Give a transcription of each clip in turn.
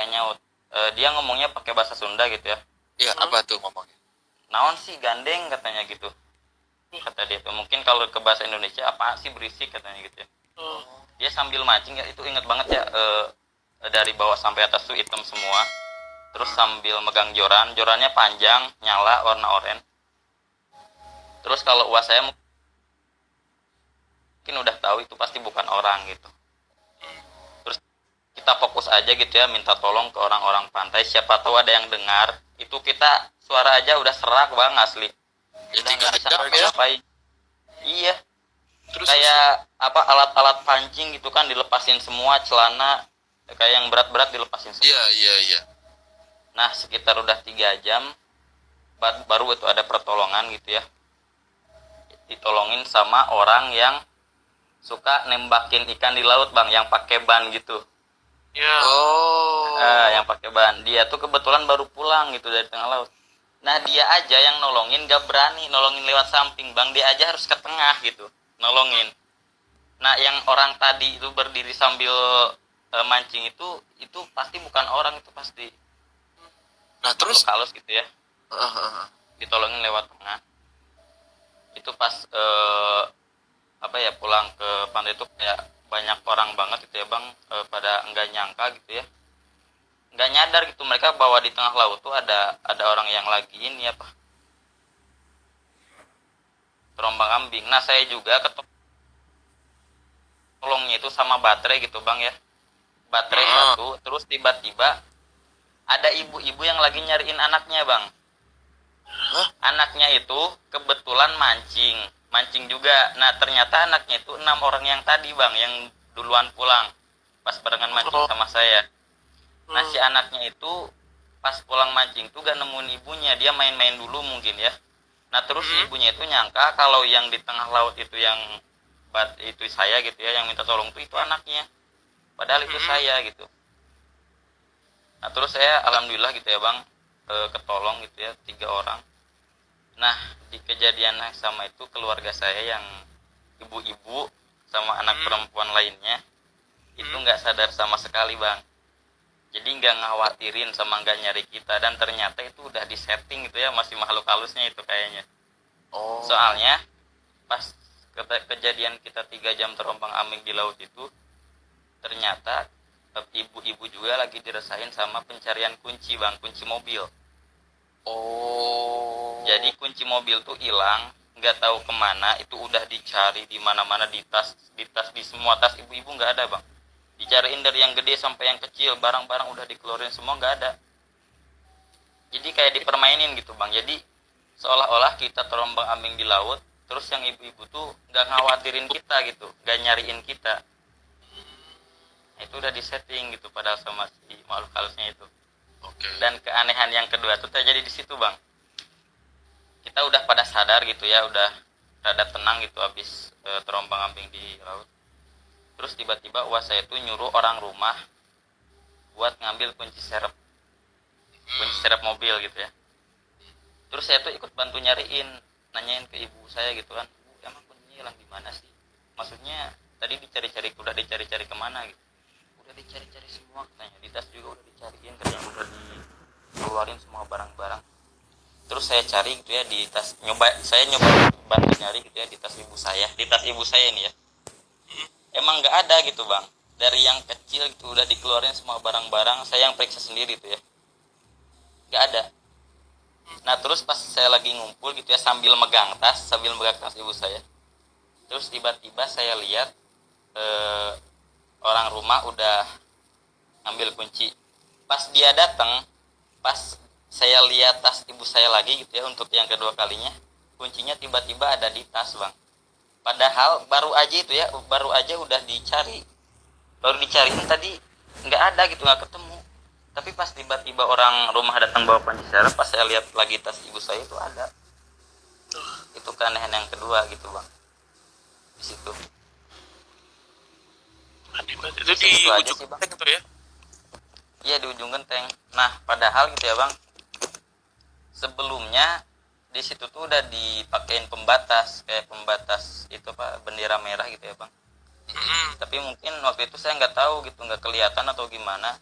nyaut. Dia ngomongnya pakai bahasa Sunda gitu ya. Iya, apa tuh ngomongnya? Naon sih gandeng katanya gitu. Kata dia tuh, mungkin kalau ke bahasa Indonesia apa sih berisik katanya gitu ya. Dia sambil mancing ya, itu inget banget ya, dari bawah sampai atas tuh hitam semua. Terus sambil megang jorannya panjang, nyala, warna oranye. Terus kalau uas saya mungkin udah tahu itu pasti bukan orang gitu. Terus kita fokus aja gitu ya, minta tolong ke orang-orang pantai, siapa tahu ada yang dengar. Itu kita suara aja udah serak bang asli. Ya Udah tinggal nggak bisa aja ya. ngapa-ngapain. Iya, Terus kayak apa, alat-alat pancing gitu kan dilepasin semua, celana kayak yang berat-berat dilepasin semua. Iya. Nah sekitar udah 3 jam baru itu ada pertolongan gitu ya, ditolongin sama orang yang suka nembakin ikan di laut bang, yang pakai ban gitu. Ya. Oh. Yang pakai ban, dia tuh kebetulan baru pulang gitu dari tengah laut. Nah dia aja yang nolongin, gak berani nolongin lewat samping bang, dia aja harus ke tengah gitu nolongin. Nah yang orang tadi itu berdiri sambil mancing itu pasti bukan orang, itu pasti Nah, terus halus gitu ya, uh, ditolongin lewat tengah. Itu pas pulang ke pantai itu kayak banyak orang banget gitu ya bang, pada enggak nyangka gitu ya, nggak nyadar gitu mereka bahwa di tengah laut tuh ada orang yang lagi ini apa, terombang ambing. Nah saya juga ketolongnya itu sama baterai gitu bang ya, baterai satu. Terus tiba-tiba ada ibu-ibu yang lagi nyariin anaknya bang. Anaknya itu kebetulan mancing juga. Nah ternyata anaknya itu 6 orang yang tadi bang, yang duluan pulang pas barengan mancing sama saya. Nah si anaknya itu pas pulang mancing tuh gak nemuin ibunya, dia main-main dulu mungkin ya. Nah terus ibunya itu nyangka kalau yang di tengah laut itu yang itu saya gitu ya, yang minta tolong tuh itu anaknya, padahal itu saya gitu. Nah terus saya alhamdulillah gitu ya bang, ketolong gitu ya 3 orang. Nah di kejadian sama itu keluarga saya yang ibu-ibu sama anak perempuan lainnya itu nggak sadar sama sekali bang. Jadi nggak ngawatirin sama nggak nyari kita, dan ternyata itu udah disetting gitu ya, masih makhluk halusnya itu kayaknya. Soalnya pas kejadian kita 3 jam terombang ambing di laut itu, ternyata ibu-ibu juga lagi dirasain sama pencarian kunci bang, kunci mobil. Jadi kunci mobil tuh hilang, nggak tahu kemana. Itu udah dicari di mana-mana, di tas, di semua tas ibu-ibu nggak ada bang. Dicariin dari yang gede sampai yang kecil, barang-barang udah dikeluarin semua nggak ada. Jadi kayak dipermainin gitu bang. Jadi seolah-olah kita terombang ambing di laut, terus yang ibu-ibu tuh nggak ngawatirin kita gitu, nggak nyariin kita. Itu udah disetting gitu padahal sama si makhluk halusnya itu. Dan keanehan yang kedua tuh terjadi di situ bang. Kita udah pada sadar gitu ya, udah rada tenang gitu abis terombang ambing di laut. Terus tiba-tiba uas saya tuh nyuruh orang rumah buat ngambil kunci serep mobil gitu ya. Terus saya tuh ikut bantu nyariin, nanyain ke ibu saya gitu kan, Bu, emang kuncinya hilang di mana sih? Maksudnya tadi dicari-cari, udah dicari-cari kemana gitu? Udah dicari-cari semua katanya, di tas juga udah dicariin, katanya udah dikeluarin semua barang-barang. Terus saya cari gitu ya di tas, saya nyoba bantu nyari gitu ya di tas ibu saya ini ya. Emang nggak ada gitu bang, dari yang kecil gitu udah dikeluarin semua barang-barang, saya yang periksa sendiri gitu ya, nggak ada. Nah terus pas saya lagi ngumpul gitu ya sambil megang tas ibu saya, terus tiba-tiba saya lihat orang rumah udah ngambil kunci. Pas dia datang, pas saya lihat tas ibu saya lagi gitu ya untuk yang kedua kalinya, kuncinya tiba-tiba ada di tas bang. Padahal baru aja udah dicariin tadi, nggak ada gitu, nggak ketemu. Tapi pas tiba-tiba orang rumah datang bawa kunci serep, pas saya lihat lagi tas ibu saya itu ada. Itu keanehan yang kedua gitu bang, di situ. Itu di ujung genteng itu ya? Iya di ujung genteng. Nah padahal gitu ya bang, sebelumnya di situ tuh udah dipakein pembatas, kayak pembatas itu pak, bendera merah gitu ya bang. Tapi mungkin waktu itu saya nggak tahu gitu, nggak kelihatan atau gimana.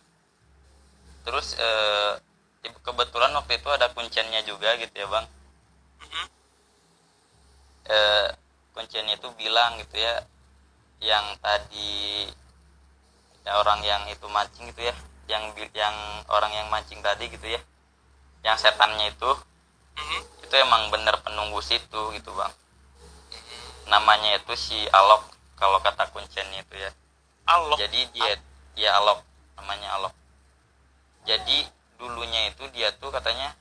terus kebetulan waktu itu ada kunciannya juga gitu ya bang. Mhm. Kunciannya itu bilang gitu ya, yang tadi ya orang yang itu mancing gitu ya, yang orang yang mancing tadi gitu ya, yang setannya Mhm. itu emang bener penunggu situ gitu bang. Namanya itu si Alok kalau kata kunciannya itu ya. Allah. Jadi dia ya Alok, namanya Alok. Jadi dulunya itu dia tuh katanya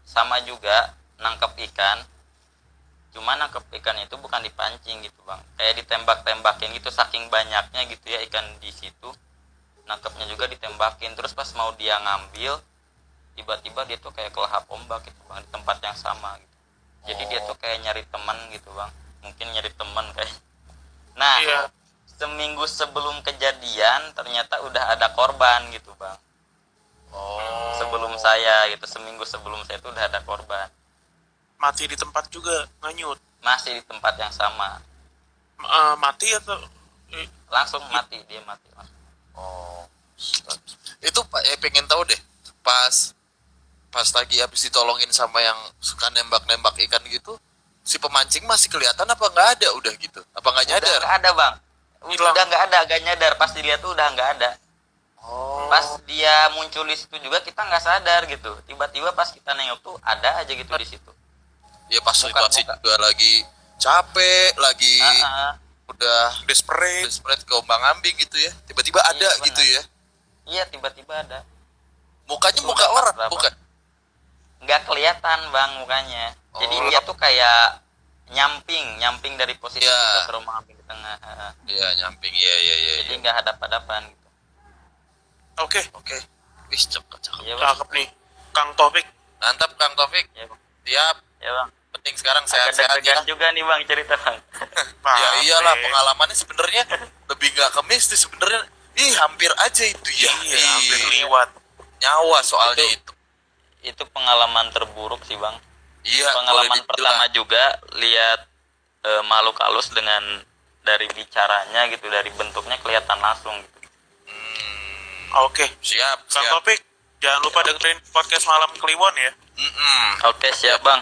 sama juga nangkep ikan, cuma nangkep ikan itu bukan dipancing gitu bang, kayak ditembak-tembakin gitu saking banyaknya gitu ya ikan di situ, nangkepnya juga ditembakin. Terus pas mau dia ngambil, tiba-tiba dia tuh kayak kelahap ombak gitu bang, di tempat yang sama gitu. Jadi dia tuh kayak nyari teman gitu bang, mungkin nyari teman kayak. Nah, Iya. seminggu sebelum kejadian ternyata udah ada korban gitu bang. Oh. Sebelum saya gitu, seminggu sebelum saya itu udah ada korban, Mati di tempat juga nganyut. masih di tempat yang sama, Mati atau langsung mati, dia mati langsung. Oh. Itu Pak, pengen tahu deh. Pas lagi habis ditolongin sama yang suka nembak-nembak ikan gitu, si pemancing masih kelihatan apa nggak ada udah gitu? Apa nggak Udah nyadar? nggak ada bang, Hilang. udah nggak ada, gak nyadar. Pas dilihat tuh udah nggak ada. Oh. Pas dia muncul di situ juga kita nggak sadar gitu, tiba-tiba pas kita nengok tuh ada aja gitu di situ. Ya pas Bukan, situasi bukan. juga lagi capek, lagi Ah, udah Desperate. desperate ke ombang-ambing gitu ya. Tiba-tiba ada benar. gitu ya. Iya tiba-tiba ada, Mukanya Udah muka pas orang, berapa? bukan? nggak kelihatan bang mukanya. Jadi Oh. dia tuh kayak nyamping dari posisi Iya. kita suruh mengambil di tengah. Iya, nyamping. Iya, iya, iya. Jadi Iya. nggak hadap-hadapan gitu. Oke, Oke. Wih, cakep, cakep. Iya bang. cakep nih. Kang Taufik. Mantap Kang Taufik. Iya bang. Siap. Ya bang. Penting sekarang Agak sehat-sehat ya. deg-degan juga nih bang cerita bang. Ya iyalah, Taufik. pengalamannya sebenarnya lebih nggak ke mistis sebenarnya. Ih, hampir aja itu ya. Iya, Ih, hampir liwat. nyawa soalnya itu. Itu pengalaman terburuk sih bang. Iya, Pengalaman boleh dibilang. pertama juga lihat makhluk halus dengan dari bicaranya gitu, dari bentuknya kelihatan langsung gitu. Oke. Siap, Kang siap. Taufik, jangan lupa dengerin podcast Malam Kliwon ya. Oke siap bang.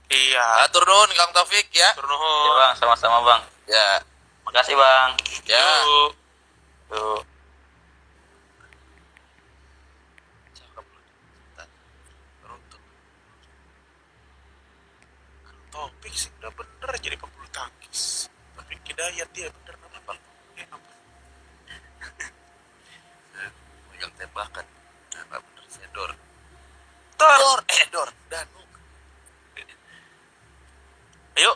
Iya. Atur nuhun Kang Taufik ya. Turun Ya nuhun. bang, sama-sama bang. Ya, Makasih bang. ya. Yuk. Tuh. Cakep lu. Runtut. Kang Taufik sih udah bener jadi pebulu tangkis. Taufik Hidayat dia bener namanya. Apa? Megang tembakan. Nah, nggak bener saya Dor. Tor. Dor. Danu. Ayo.